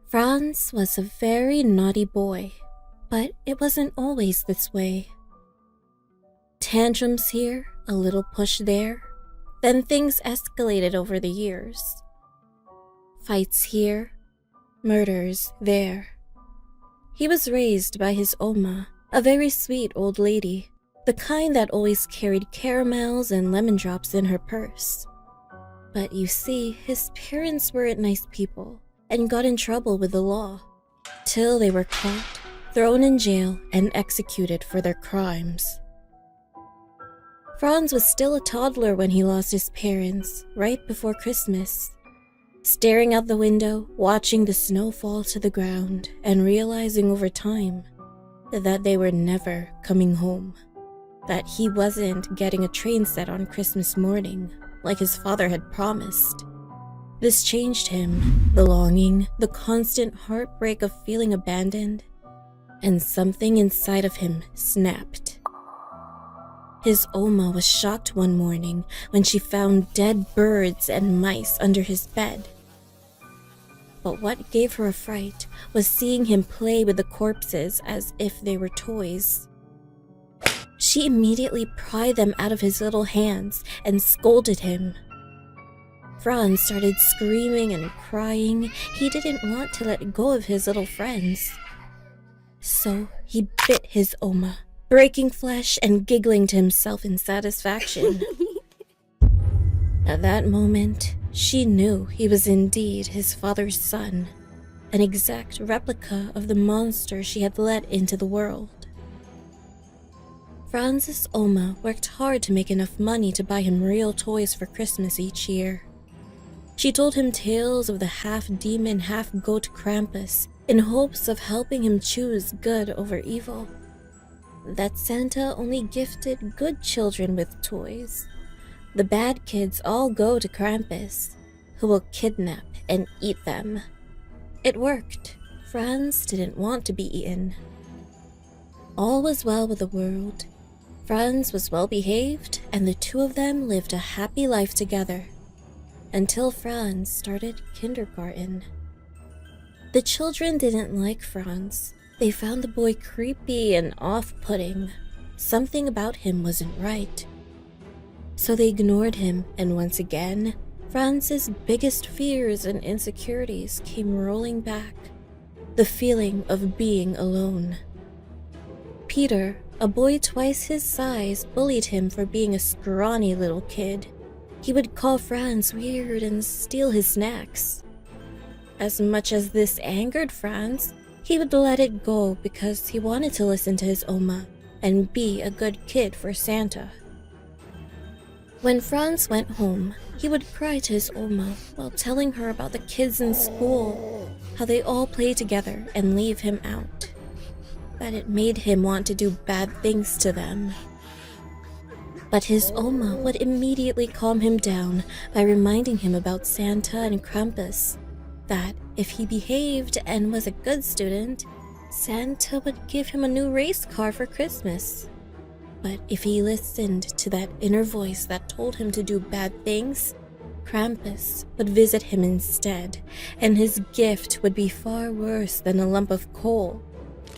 Franz was a very naughty boy, but it wasn't always this way. Tantrums here, a little push there, then things escalated over the years. Fights here, murders there. He was raised by his Oma, a very sweet old lady, the kind that always carried caramels and lemon drops in her purse. But you see, his parents weren't nice people and got in trouble with the law, till they were caught, thrown in jail, and executed for their crimes. Franz was still a toddler when he lost his parents, right before Christmas. Staring out the window, watching the snow fall to the ground, and realizing over time that they were never coming home. That he wasn't getting a train set on Christmas morning, like his father had promised. This changed him, the longing, the constant heartbreak of feeling abandoned, and something inside of him snapped. His Oma was shocked one morning when she found dead birds and mice under his bed. But what gave her a fright was seeing him play with the corpses as if they were toys. She immediately pried them out of his little hands and scolded him. Franz started screaming and crying. He didn't want to let go of his little friends. So he bit his Oma, breaking flesh and giggling to himself in satisfaction. At that moment, she knew he was indeed his father's son, an exact replica of the monster she had let into the world. Franz's Oma worked hard to make enough money to buy him real toys for Christmas each year. She told him tales of the half-demon, half-goat Krampus in hopes of helping him choose good over evil. That Santa only gifted good children with toys. The bad kids all go to Krampus, who will kidnap and eat them. It worked. Franz didn't want to be eaten. All was well with the world. Franz was well behaved, and the two of them lived a happy life together. Until Franz started kindergarten. The children didn't like Franz. They found the boy creepy and off-putting. Something about him wasn't right. So they ignored him, and once again, Franz's biggest fears and insecurities came rolling back. The feeling of being alone. Peter, a boy twice his size, bullied him for being a scrawny little kid. He would call Franz weird and steal his snacks. As much as this angered Franz, he would let it go because he wanted to listen to his Oma and be a good kid for Santa. When Franz went home, he would cry to his Oma while telling her about the kids in school, how they all play together and leave him out. That it made him want to do bad things to them. But his Oma would immediately calm him down by reminding him about Santa and Krampus, that if he behaved and was a good student, Santa would give him a new race car for Christmas. But if he listened to that inner voice that told him to do bad things, Krampus would visit him instead, and his gift would be far worse than a lump of coal.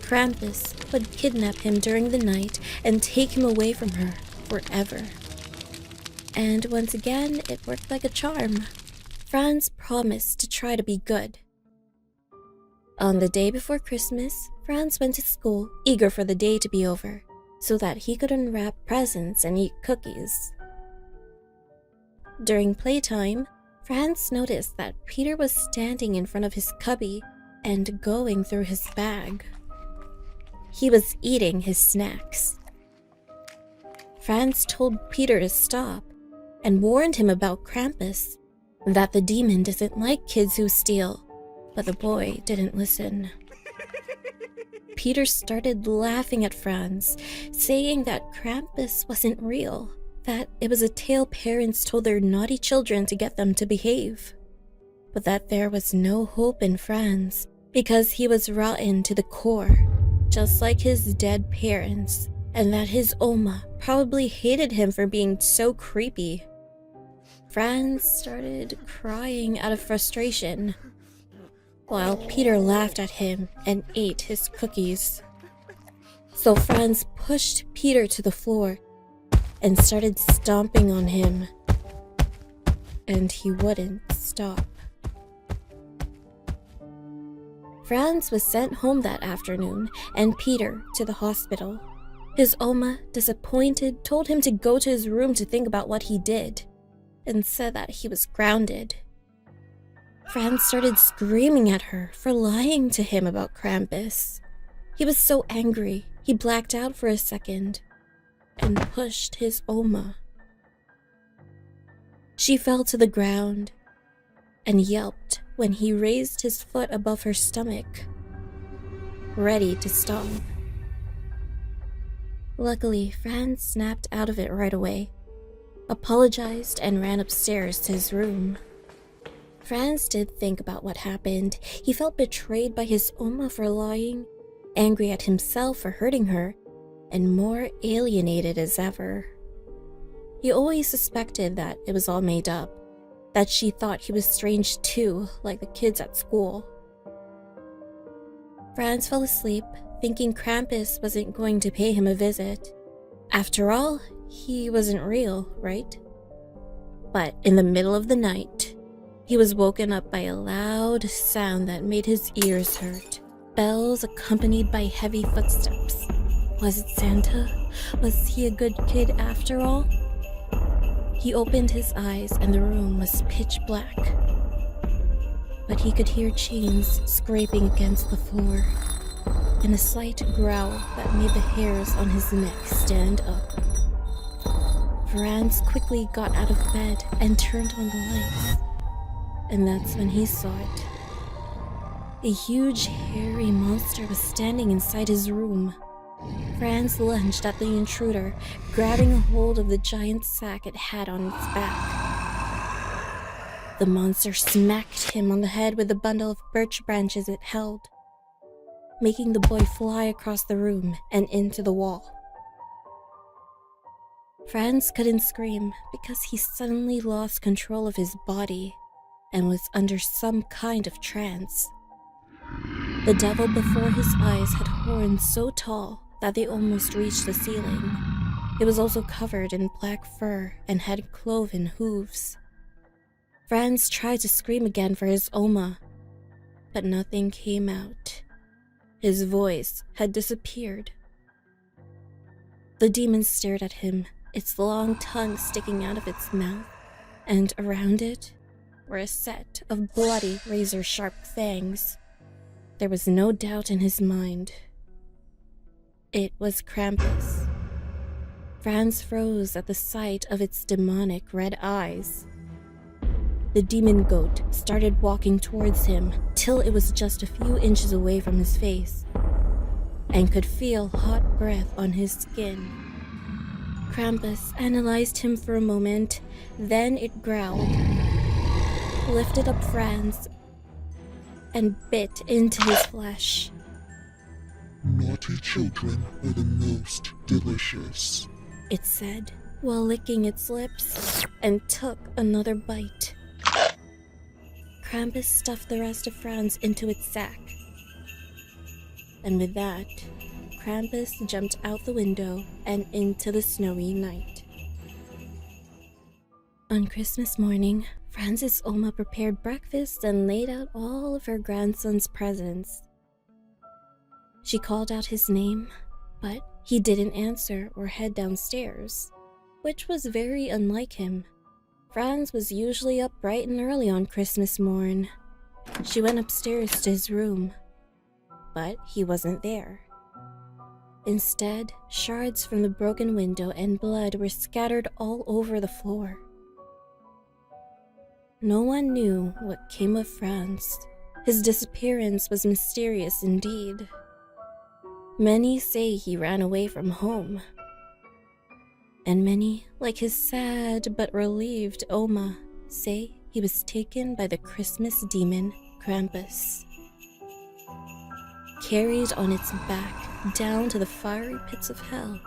Krampus would kidnap him during the night and take him away from her forever. And once again, it worked like a charm. Franz promised to try to be good. On the day before Christmas, Franz went to school, eager for the day to be over, so that he could unwrap presents and eat cookies. During playtime, Franz noticed that Peter was standing in front of his cubby and going through his bag. He was eating his snacks. Franz told Peter to stop and warned him about Krampus, that the demon doesn't like kids who steal, but the boy didn't listen. Peter started laughing at Franz, saying that Krampus wasn't real, that it was a tale parents told their naughty children to get them to behave. But that there was no hope in Franz, because he was rotten to the core, just like his dead parents, and that his Oma probably hated him for being so creepy. Franz started crying out of frustration. while Peter laughed at him and ate his cookies. So Franz pushed Peter to the floor and started stomping on him. And he wouldn't stop. Franz was sent home that afternoon and Peter to the hospital. His Oma, disappointed, told him to go to his room to think about what he did and said that he was grounded. Franz started screaming at her for lying to him about Krampus. He was so angry, he blacked out for a second and pushed his Oma. She fell to the ground and yelped when he raised his foot above her stomach, ready to stomp. Luckily, Franz snapped out of it right away, apologized, and ran upstairs to his room. Franz did think about what happened. He felt betrayed by his Oma for lying, angry at himself for hurting her, and more alienated as ever. He always suspected that it was all made up, that she thought he was strange too, like the kids at school. Franz fell asleep, thinking Krampus wasn't going to pay him a visit. After all, he wasn't real, right? But in the middle of the night, he was woken up by a loud sound that made his ears hurt. Bells accompanied by heavy footsteps. Was it Santa? Was he a good kid after all? He opened his eyes and the room was pitch black. But he could hear chains scraping against the floor and a slight growl that made the hairs on his neck stand up. Franz quickly got out of bed and turned on the lights. And that's when he saw it. A huge, hairy monster was standing inside his room. Franz lunged at the intruder, grabbing a hold of the giant sack it had on its back. The monster smacked him on the head with a bundle of birch branches it held, making the boy fly across the room and into the wall. Franz couldn't scream because he suddenly lost control of his body and was under some kind of trance. The devil before his eyes had horns so tall that they almost reached the ceiling. It was also covered in black fur and had cloven hooves. Franz tried to scream again for his Oma, but nothing came out. His voice had disappeared. The demon stared at him, its long tongue sticking out of its mouth, and around it were a set of bloody, razor-sharp fangs. There was no doubt in his mind. It was Krampus. Franz froze at the sight of its demonic red eyes. The demon goat started walking towards him till it was just a few inches away from his face and could feel hot breath on his skin. Krampus analyzed him for a moment, then it growled, lifted up Franz, and bit into his flesh. Naughty children are the most delicious, it said, while licking its lips, and took another bite. Krampus stuffed the rest of Franz into its sack. And with that, Krampus jumped out the window and into the snowy night. On Christmas morning, Franz's Oma prepared breakfast and laid out all of her grandson's presents. She called out his name, but he didn't answer or head downstairs, which was very unlike him. Franz was usually up bright and early on Christmas morn. She went upstairs to his room, but he wasn't there. Instead, shards from the broken window and blood were scattered all over the floor. No one knew what came of Franz. His disappearance was mysterious indeed. Many say he ran away from home. And many, like his sad but relieved Oma, say he was taken by the Christmas demon Krampus, carried on its back down to the fiery pits of hell,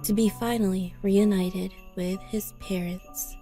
to be finally reunited with his parents.